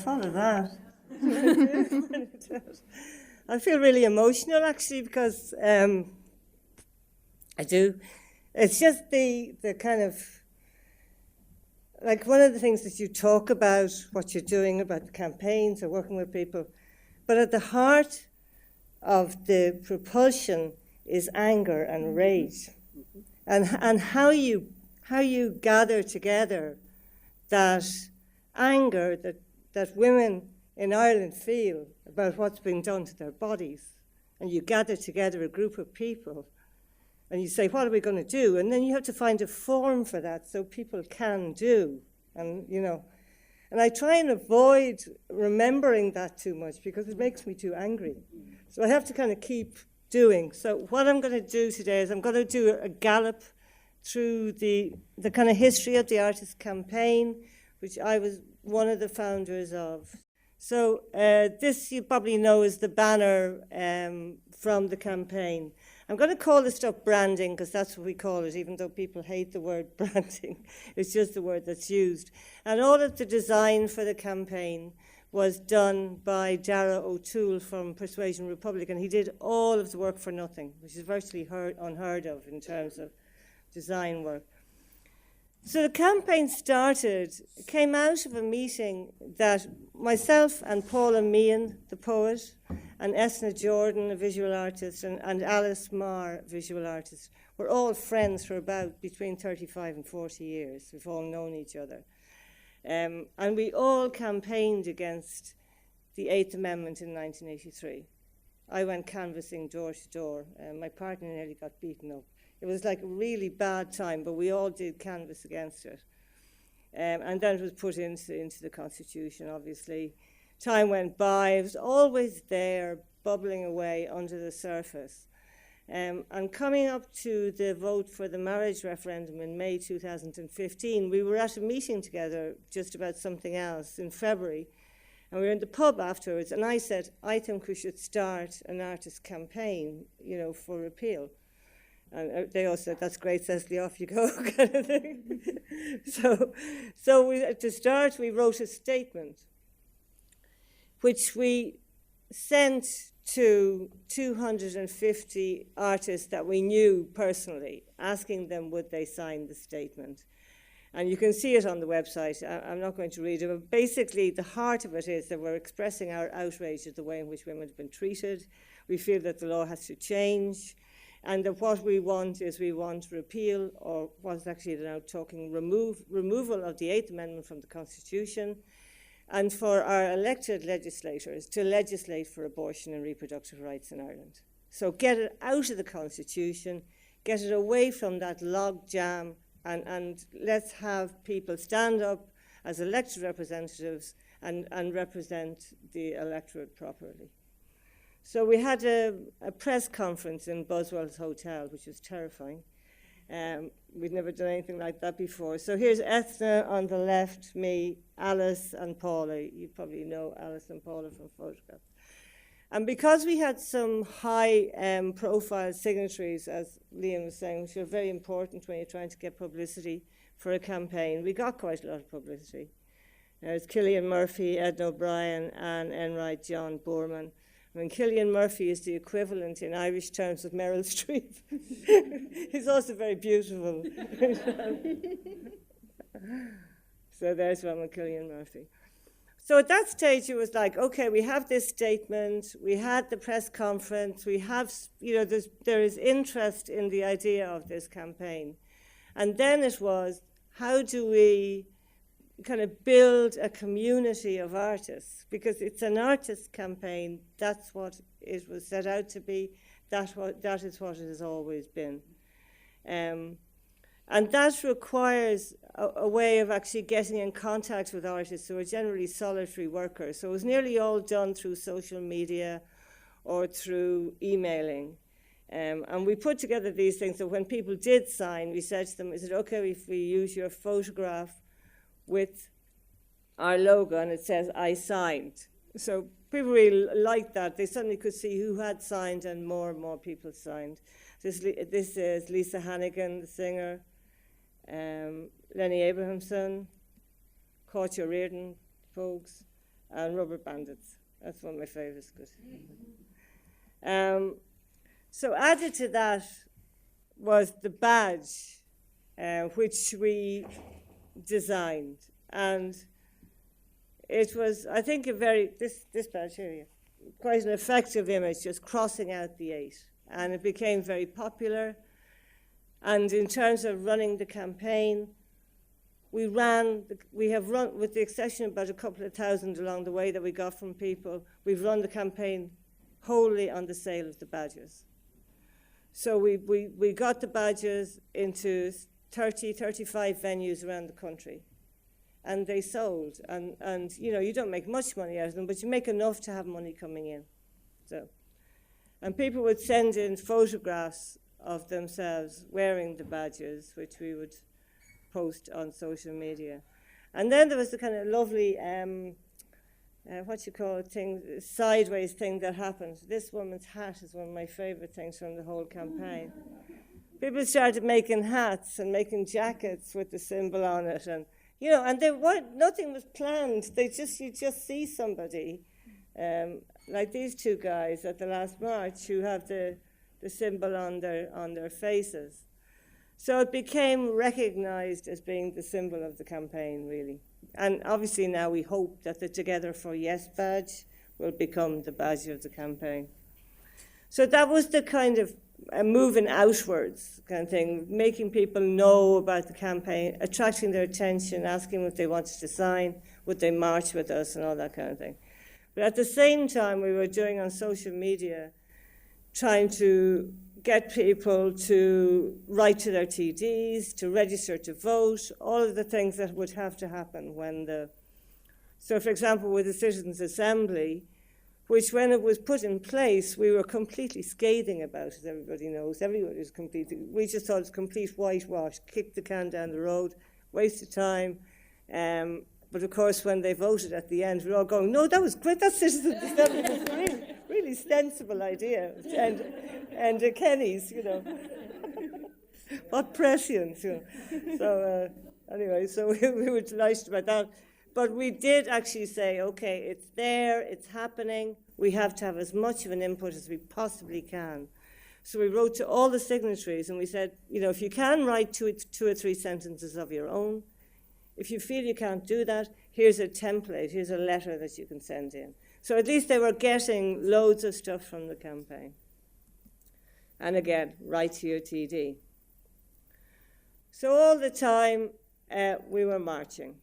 Follow that. I feel really emotional, actually, because I do. It's just the kind of, like, one of the things that you talk about, what you're doing about the campaigns or working with people, but at the heart of the propulsion is anger and rage, and how you gather together that anger that women in Ireland feel about what's being done to their bodies, and you gather together a group of people, and you say, what are we going to do? And then you have to find a form for that so people can do, and and I try and avoid remembering that too much because it makes me too angry. So I have to kind of keep doing. So what I'm going to do today is I'm going to do a gallop through the kind of history of the artist campaign, which I was one of the founders of. So this you probably know is the banner from the campaign. I'm going to call this stuff branding because that's what we call it, even though people hate the word branding. It's just the word that's used. And all of the design for the campaign was done by Dara O'Toole from Persuasion Republic, and he did all of the work for nothing, which is virtually unheard of in terms of design work. So the campaign came out of a meeting that myself and Paula Meehan, the poet, and Esna Jordan, a visual artist, and Alice Marr, visual artist, were all friends for about between 35 and 40 years. We've all known each other. And we all campaigned against the Eighth Amendment in 1983. I went canvassing door to door, and my partner nearly got beaten up. It was like a really bad time, but we all did canvass against it. And then it was put into the Constitution, obviously. Time went by. It was always there, bubbling away under the surface. And coming up to the vote for the marriage referendum in May 2015, we were at a meeting together just about something else in February. And we were in the pub afterwards, and I said, I think we should start an artist campaign, for repeal. And they all said, that's great, Cecily, off you go, kind of thing. So to start, we wrote a statement, which we sent to 250 artists that we knew personally, asking them would they sign the statement. And you can see it on the website. I'm not going to read it, but basically the heart of it is that we're expressing our outrage at the way in which women have been treated. We feel that the law has to change, and that what we want repeal, or what's actually now talking removal of the Eighth Amendment from the Constitution, and for our elected legislators to legislate for abortion and reproductive rights in Ireland. So get it out of the Constitution, get it away from that log jam, and let's have people stand up as elected representatives and represent the electorate properly. So we had a press conference in Boswell's Hotel, which was terrifying. We'd never done anything like that before. So here's Ethna on the left, me, Alice, and Paula. You probably know Alice and Paula from photographs. And because we had some high-profile signatories, as Lian was saying, which are very important when you're trying to get publicity for a campaign, we got quite a lot of publicity. There's Cillian Murphy, Ed O'Brien, Anne Enright, John Boorman. I mean, Cillian Murphy is the equivalent in Irish terms of Meryl Streep. He's also very beautiful. So there's one with Cillian Murphy. So at that stage, it was like, okay, we have this statement, we had the press conference, we have, there is interest in the idea of this campaign. And then it was, how do we kind of build a community of artists? Because it's an artist campaign, that's what it was set out to be, that is what it has always been. And that requires a way of actually getting in contact with artists who are generally solitary workers. So it was nearly all done through social media or through emailing. And we put together these things, so when people did sign, we said to them, is it okay if we use your photograph with our logo, and it says, I signed. So people really liked that. They suddenly could see who had signed, and more people signed. This is Lisa Hannigan, the singer, Lenny Abrahamson, Katja Reardon, folks, and rubber bandits. That's one of my favourites. So added to that was the badge, which we designed. And it was, I think, this badge here, quite an effective image, just crossing out the 8. And it became very popular. And in terms of running the campaign, we have run, with the exception of about a couple of thousand along the way that we got from people, we've run the campaign wholly on the sale of the badges. So we got the badges into 30, 35 venues around the country. And they sold. And you know, you don't make much money out of them, but you make enough to have money coming in. And people would send in photographs of themselves wearing the badges, which we would post on social media. And then there was the kind of lovely, sideways thing that happened. This woman's hat is one of my favorite things from the whole campaign. People started making hats and making jackets with the symbol on it, and you know, and nothing was planned. You just see somebody, like these two guys at the last march who have the symbol on their faces. So it became recognized as being the symbol of the campaign, really. And obviously now we hope that the Together for Yes badge will become the badge of the campaign. So that was the kind of moving outwards kind of thing, making people know about the campaign, attracting their attention, asking if they wanted to sign, would they march with us, and all that kind of thing. But at the same time, we were doing on social media, trying to get people to write to their TDs, to register to vote, all of the things that would have to happen when so for example, with the Citizens' Assembly, which when it was put in place, we were completely scathing about, as everybody knows. Everybody was we just thought it was complete whitewash, kicked the can down the road, waste of time. But of course, when they voted at the end, we were all going, no, that was great, that Citizens' Assembly was a really sensible idea. And Kenny's, you know. What prescience, you know. So anyway, so we were delighted about that. But we did actually say, okay, it's there, it's happening. We have to have as much of an input as we possibly can. So we wrote to all the signatories and we said, you know, if you can write two or three sentences of your own, if you feel you can't do that, here's a template, here's a letter that you can send in. So at least they were getting loads of stuff from the campaign. And again, write to your TD. So all the time we were marching.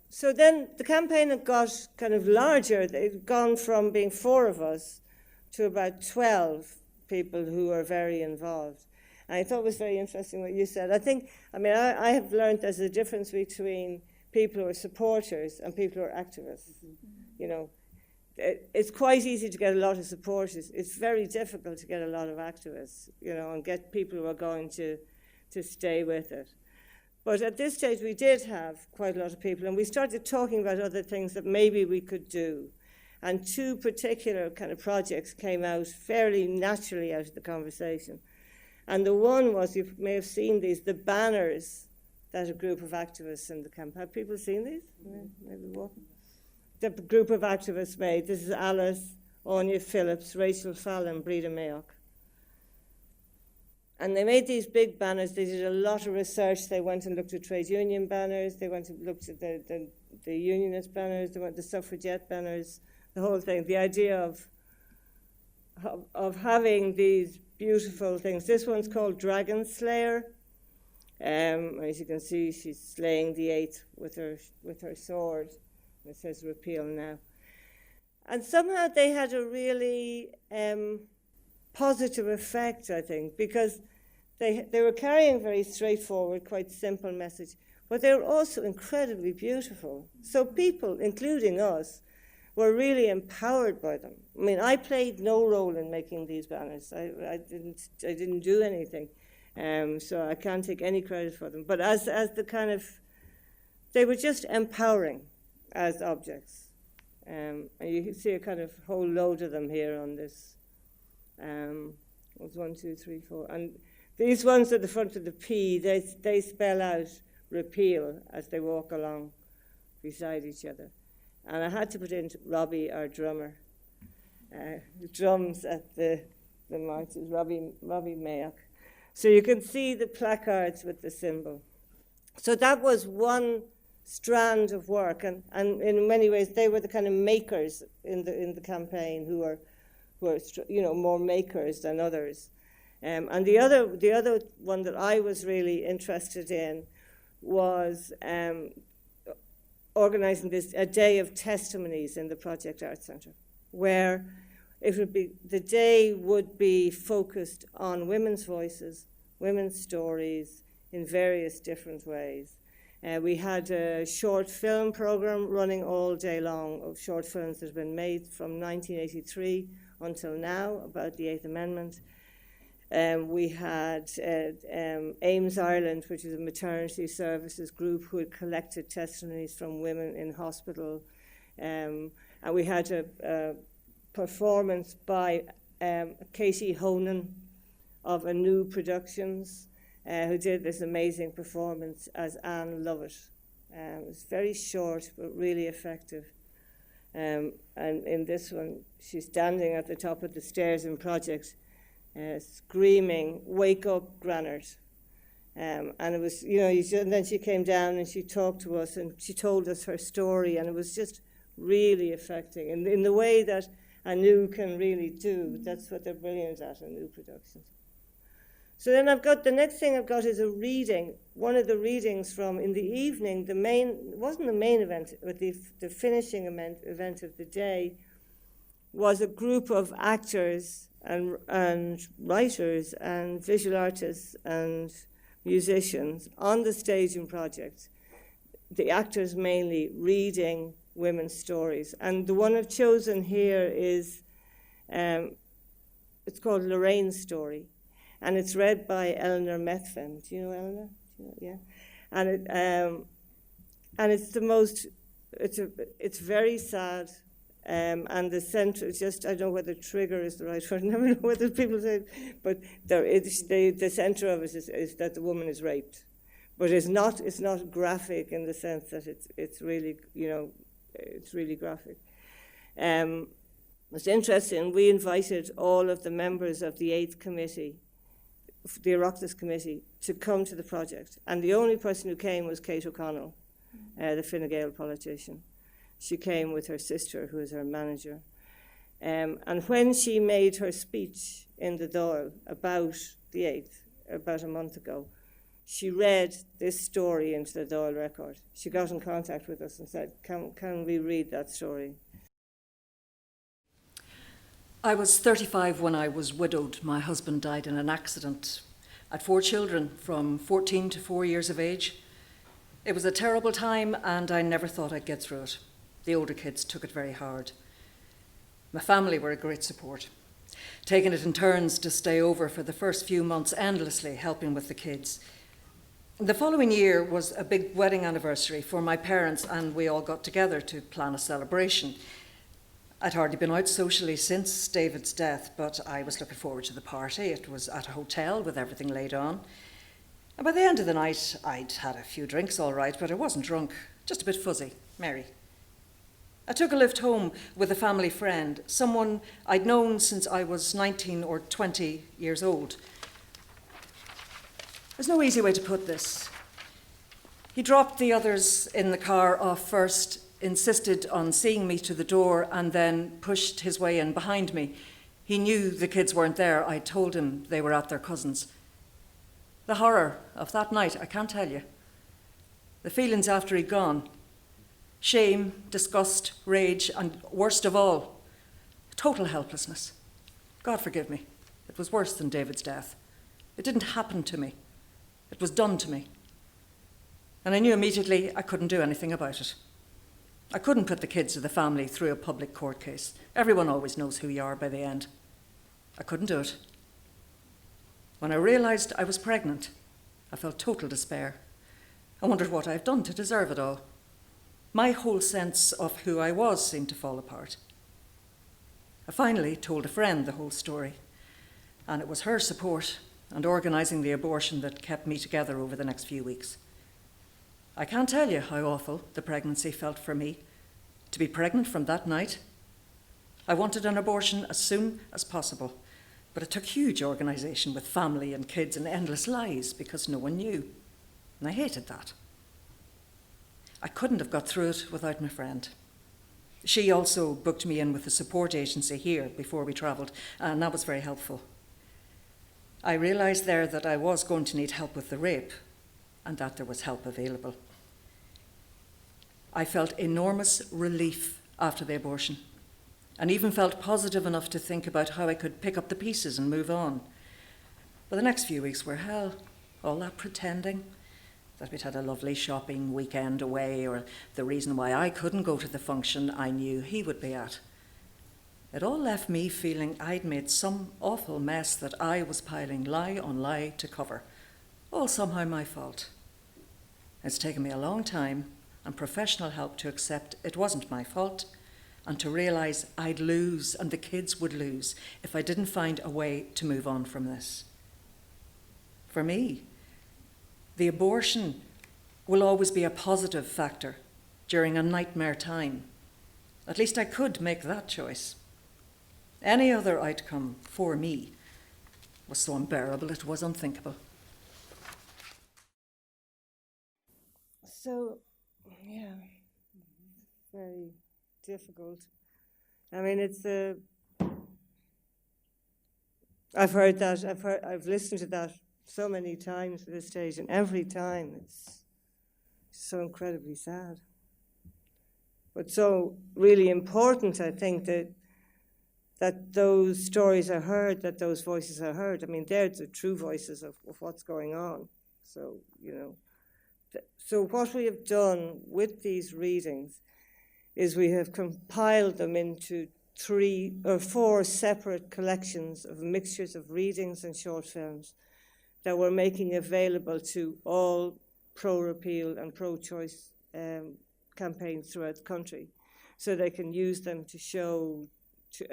So then the campaign had got kind of larger. They'd gone from being 4 of us to about 12 people who were very involved. And I thought it was very interesting what you said. I have learned there's a difference between people who are supporters and people who are activists. You know, it's quite easy to get a lot of supporters. It's very difficult to get a lot of activists, you know, and get people who are going to stay with it. But at this stage, we did have quite a lot of people, and we started talking about other things that maybe we could do. And 2 particular kind of projects came out fairly naturally out of the conversation. And the one was, you may have seen these, the banners that a group of activists in the camp. Have people seen these? Maybe walk. The group of activists made. This is Alice, Anya Phillips, Rachel Fallon, Breda Mayock. And they made these big banners. They did a lot of research. They went and looked at trade union banners. They went and looked at the unionist banners. They went to the suffragette banners, the whole thing. The idea of having these beautiful things. This one's called Dragon Slayer. As you can see, she's slaying the 8 with her sword. It says repeal now. And somehow they had a really positive effect, I think, because they were carrying a very straightforward, quite simple message, but they were also incredibly beautiful. So people, including us, were really empowered by them. I mean, I played no role in making these banners. I didn't do anything, so I can't take any credit for them. But as the kind of, they were just empowering as objects. And you can see a kind of whole load of them here on this. Was 1, 2, 3, 4, and these ones at the front of the P, they spell out repeal as they walk along beside each other. And I had to put in Robbie, our drummer, who drums at the marches, Robbie Mayock. So you can see the placards with the symbol. So that was one strand of work, and in many ways they were the kind of makers in the campaign who were more makers than others. And the other one that I was really interested in was organising a day of testimonies in the Project Arts Centre, where the day would be focused on women's voices, women's stories in various different ways. We had a short film programme running all day long of short films that have been made from 1983 until now about the Eighth Amendment. We had Ames Ireland, which is a maternity services group who had collected testimonies from women in hospital. And we had a performance by Katie Honan of Anew Productions, who did this amazing performance as Anne Lovett. It was very short, but really effective. And in this one, she's standing at the top of the stairs in Project, screaming, "Wake up, Granard." And it was, and then she came down and she talked to us and she told us her story, and it was just really affecting in the way that Anew can really do. That's what they're brilliant at, Anew Productions. So then the next thing I've got is a reading. One of the readings from in the evening, it wasn't the main event, but the finishing event of the day was a group of actors and writers and visual artists and musicians on the stage in Project. The actors mainly reading women's stories. And the one I've chosen here is, it's called Lorraine's Story. And it's read by Eleanor Methven. Do you know Eleanor? Yeah. And it's very sad. And the center, I don't know whether trigger is the right word. I never know whether people say it, but the center of it is that the woman is raped. But it's not graphic in the sense that it's really, it's really graphic. It's interesting, we invited all of the members of the 8th Committee, the Oireachtas Committee, to come to the project. And the only person who came was Kate O'Connell, the Fine Gael politician. She came with her sister, who is her manager. And when she made her speech in the Dáil about the 8th, about a month ago, she read this story into the Dáil record. She got in contact with us and said, can we read that story? I was 35 when I was widowed. My husband died in an accident. I had 4 children from 14 to 4 years of age. It was a terrible time and I never thought I'd get through it. The older kids took it very hard. My family were a great support, taking it in turns to stay over for the first few months, endlessly helping with the kids. The following year was a big wedding anniversary for my parents, and we all got together to plan a celebration. I'd hardly been out socially since David's death, but I was looking forward to the party. It was at a hotel with everything laid on. And by the end of the night, I'd had a few drinks all right, but I wasn't drunk, just a bit fuzzy, merry. I took a lift home with a family friend, someone I'd known since I was 19 or 20 years old. There's no easy way to put this. He dropped the others in the car off first, insisted on seeing me to the door, and then pushed his way in behind me. He knew the kids weren't there. I told him they were at their cousin's. The horror of that night, I can't tell you. The feelings after he'd gone. Shame, disgust, rage, and worst of all, total helplessness. God forgive me. It was worse than David's death. It didn't happen to me. It was done to me. And I knew immediately I couldn't do anything about it. I couldn't put the kids of the family through a public court case. Everyone always knows who you are by the end. I couldn't do it. When I realised I was pregnant, I felt total despair. I wondered what I'd done to deserve it all. My whole sense of who I was seemed to fall apart. I finally told a friend the whole story, and it was her support and organising the abortion that kept me together over the next few weeks. I can't tell you how awful the pregnancy felt for me. To be pregnant from that night. I wanted an abortion as soon as possible, but it took huge organisation with family and kids and endless lies because no one knew. And I hated that. I couldn't have got through it without my friend. She also booked me in with a support agency here before we travelled, and that was very helpful. I realised there that I was going to need help with the rape, and that there was help available. I felt enormous relief after the abortion, and even felt positive enough to think about how I could pick up the pieces and move on. But the next few weeks were hell, all that pretending that we'd had a lovely shopping weekend away, or the reason why I couldn't go to the function I knew he would be at. It all left me feeling I'd made some awful mess that I was piling lie on lie to cover, all somehow my fault. It's taken me a long time and professional help to accept it wasn't my fault, and to realise I'd lose and the kids would lose if I didn't find a way to move on from this. For me, the abortion will always be a positive factor during a nightmare time. At least I could make that choice. Any other outcome for me was so unbearable it was unthinkable. So, yeah, very difficult. I mean, I've listened to that so many times at this stage, and every time it's so incredibly sad. But so really important, I think, that those stories are heard, that those voices are heard. I mean, they're the true voices of what's going on. So, so what we have done with these readings is we have compiled them into 3 or 4 separate collections of mixtures of readings and short films that we're making available to all pro-repeal and pro-choice campaigns throughout the country, so they can use them to show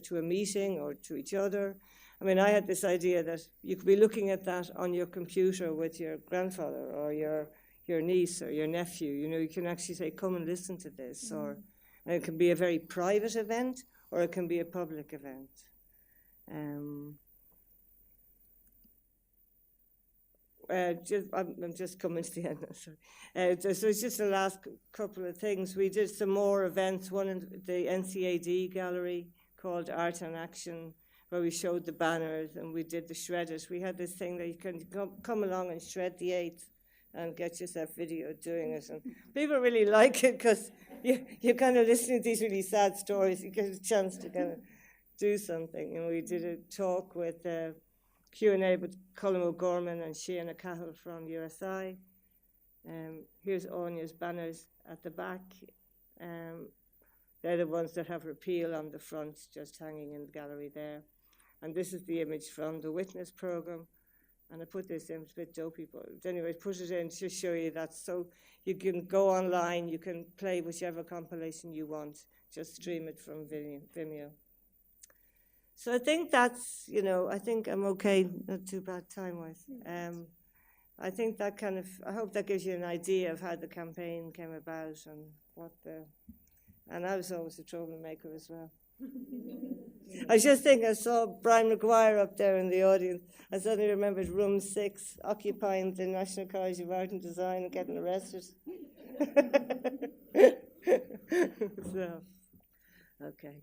to a meeting or to each other. I mean, I had this idea that you could be looking at that on your computer with your grandfather or your niece or your nephew. You can actually say, come and listen to this. And it can be a very private event, or it can be a public event. I'm just coming to the end now, sorry. So it's just the last couple of things. We did some more events, one in the NCAD gallery called Art and Action, where we showed the banners and we did the shredders. We had this thing that you can come along and shred the 8th and get yourself video doing it. And people really like it because you're kind of listening to these really sad stories. You get a chance to kind of do something. And we did a talk with Q&A with Colin O'Gorman and Sienna Cahill from USI. Here's Anya's banners at the back. They're the ones that have repeal on the front, just hanging in the gallery there. And this is the image from the Witness programme. And I put this in, it's a bit dopey, but anyway, put it in to show you that. So you can go online, you can play whichever compilation you want, just stream it from Vimeo. So I think that's, I think I'm okay, not too bad time-wise. I think that I hope that gives you an idea of how the campaign came about and and I was always a troublemaker as well. I just think I saw Brian McGuire up there in the audience. I suddenly remembered room 6, occupying the National College of Art and Design and getting arrested. So, okay.